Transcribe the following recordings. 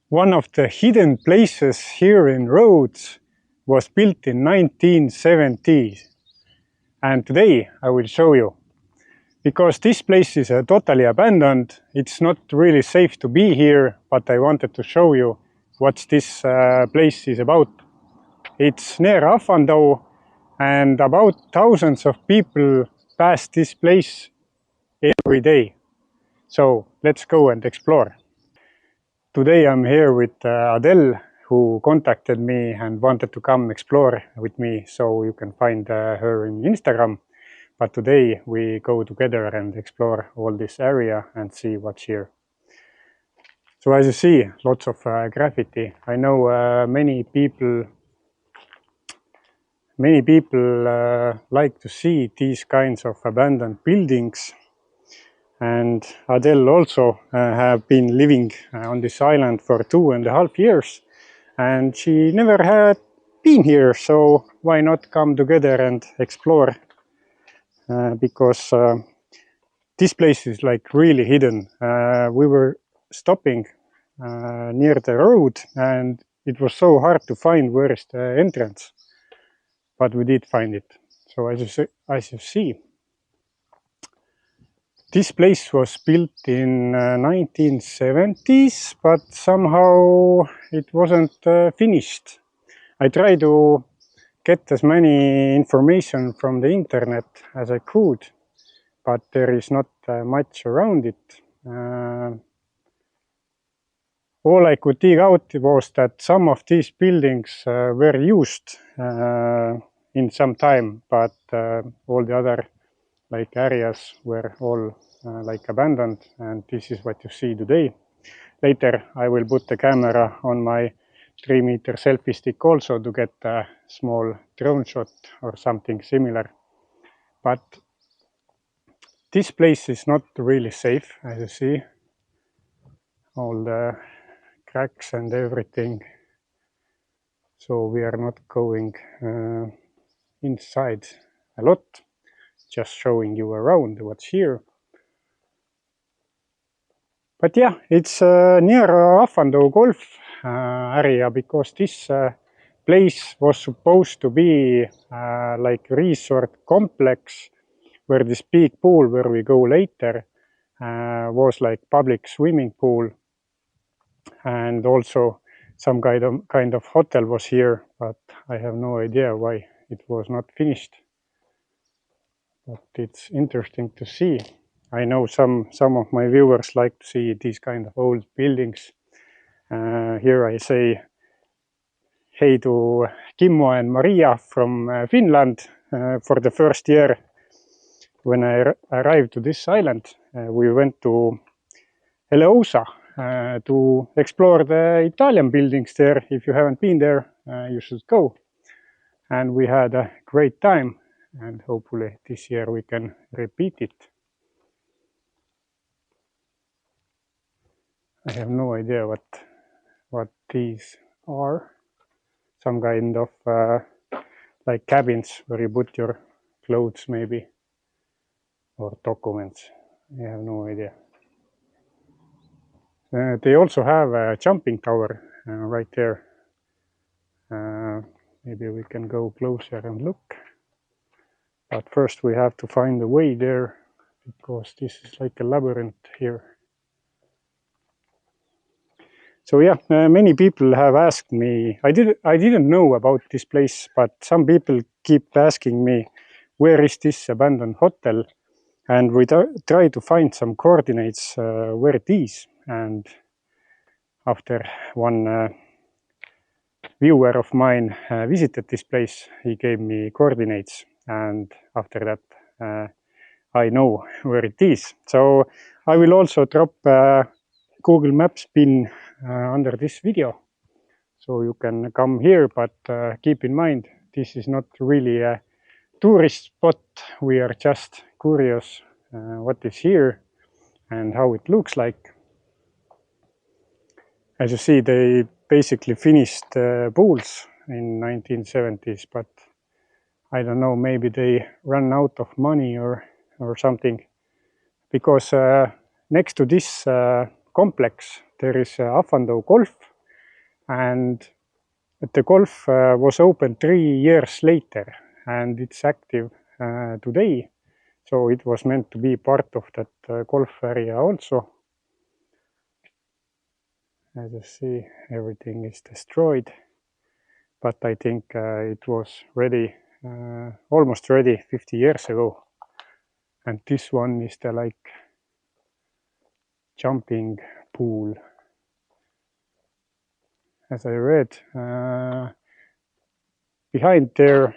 One of the hidden places here in Rhodes was built in 1970s. And today I will show you. Because this place is totally abandoned, it's not really safe to be here, but I wanted to show you what this place is about. It's near Ahvandau, and about thousands of people pass this place every day. So let's go and explore. Today I'm here with Adele, who contacted me and wanted to come explore with me, so you can find her in Instagram. But today we go together and explore all this area and see what's here. So as you see, lots of graffiti. I know many people like to see these kinds of abandoned buildings. And Adele also have been living on this island for 2.5 years. And she never had been here, so why not come together and explore? Because this place is like really hidden. We were stopping near the road and it was so hard to find where is the entrance. But we did find it. So as you see, this place was built in 1970s, but somehow it wasn't finished. I tried to get as many information from the internet as I could, but there is not much around it. All I could dig out was that some of these buildings were used in some time, but all the other areas were all like abandoned, and this is what you see today. Later I will put the camera on my 3-meter selfie stick also to get a small drone shot or something similar. But this place is not really safe, as you see. All the cracks and everything. So we are not going inside a lot, just showing you around what's here. But yeah, it's near Ahvandau golf area, because this place was supposed to be like resort complex, where this big pool where we go later was like public swimming pool, and also some kind of hotel was here, but I have no idea why it was not finished. But it's interesting to see. I know some of my viewers like to see these kind of old buildings. Here I say hey to Kimmo and Maria from Finland. For the first year when I arrived to this island, we went to Eleosa to explore the Italian buildings there. If you haven't been there, you should go. And we had a great time, and hopefully this year we can repeat it. I have no idea what these are. Some kind of like cabins where you put your clothes maybe, or documents. I have no idea. They also have a jumping tower right there. Maybe we can go closer and look. But first we have to find a way there, because this is like a labyrinth here. So yeah, many people have asked me. I didn't know about this place, but some people keep asking me, where is this abandoned hotel? And we try to find some coordinates where it is. And after one viewer of mine visited this place, he gave me coordinates, and after that I know where it is. So I will also drop Google Maps pin under this video, so you can come here, but keep in mind, this is not really a tourist spot. We are just curious what is here and how it looks like. As you see, they basically finished pools in 1970s, but I don't know, maybe they ran out of money or something, because next to this complex there is Ahvandau golf, and the golf was opened 3 years later, and it's active today. So it was meant to be part of that golf area also. As you see, everything is destroyed, but I think it was ready, almost ready 50 years ago. And this one is the like jumping pool. As I read, behind there,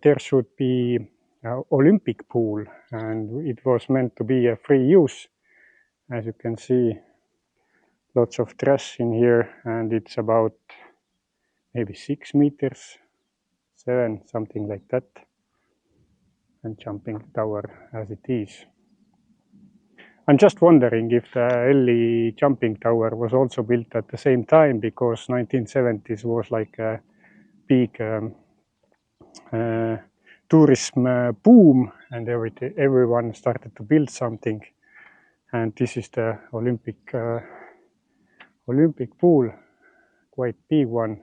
there should be an Olympic pool, and it was meant to be a free use. As you can see, lots of trash in here, and it's about maybe 6 meters, 7, something like that, and jumping tower as it is. I'm just wondering if the Elli jumping tower was also built at the same time, because 1970s was like a big tourism boom, and everyone started to build something. And this is the Olympic pool, quite big one,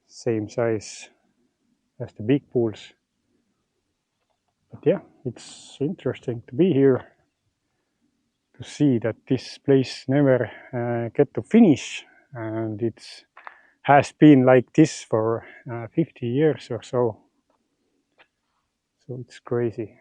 same size as the big pools. But yeah, it's interesting to be here, to see that this place never get to finish, and it has been like this for 50 years or so. So it's crazy.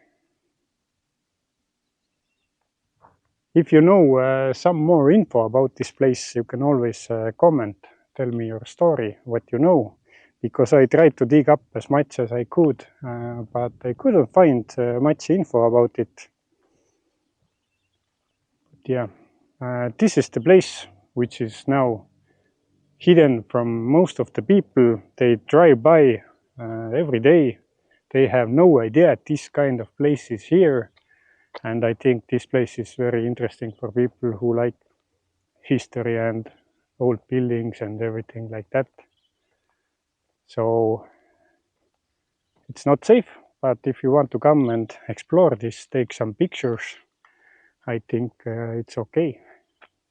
If you know some more info about this place, you can always comment, tell me your story, what you know, because I tried to dig up as much as I could, but I couldn't find much info about it. But yeah, this is the place which is now hidden from most of the people. They drive by every day. They have no idea this kind of place is here. And I think this place is very interesting for people who like history and old buildings and everything like that. So it's not safe, but if you want to come and explore this, take some pictures, I think it's okay,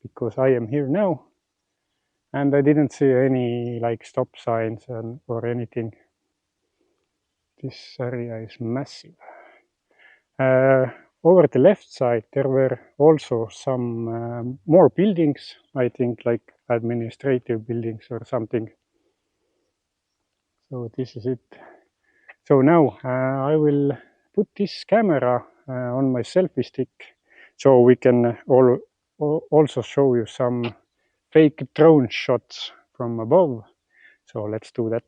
because I am here now and I didn't see any like stop signs or anything. This area is massive. Over the left side, there were also some more buildings, I think like administrative buildings or something. So this is it. So now I will put this camera on my selfie stick, so we can also show you some fake drone shots from above. So let's do that.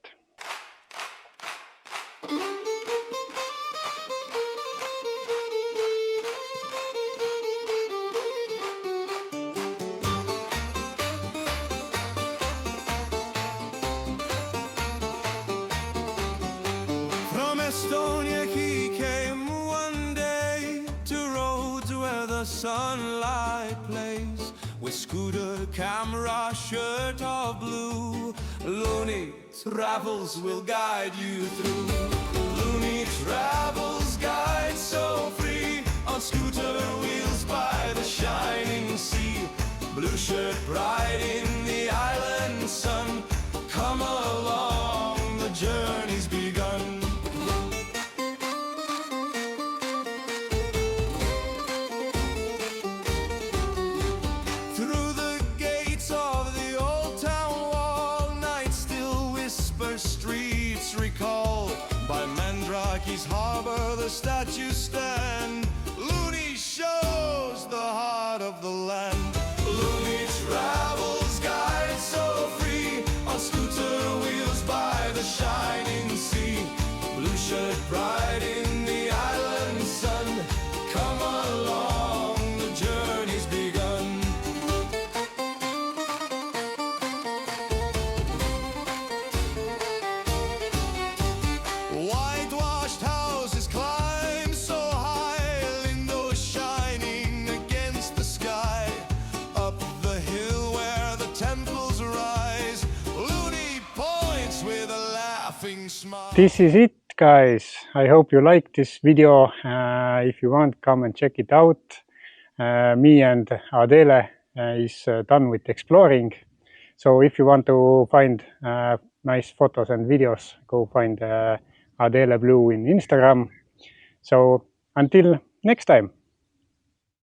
Estonia he came one day to roads where the sunlight plays, with scooter, camera, shirt of blue. Looney Travels will guide you through. Looney Travels guide so free, on scooter wheels by the shining sea. Blue shirt bright in the island sun, come along, the journey's begun. Harbor, the statues stand. Looney shows the heart of the land. Looney Travels guide so free, on scooter wheels by the shining sea. Blue shirt bright in the island sun, come along, the journey's begun. Whitewashed houses climb so high, windows shining against the sky. Up the hill where the temples rise, Looney points with a laughing smile. This is it, guys. I hope you liked this video. If you want, come and check it out. Me and Adele is done with exploring. So if you want to find nice photos and videos, go find Adele Blue in Instagram. So until next time.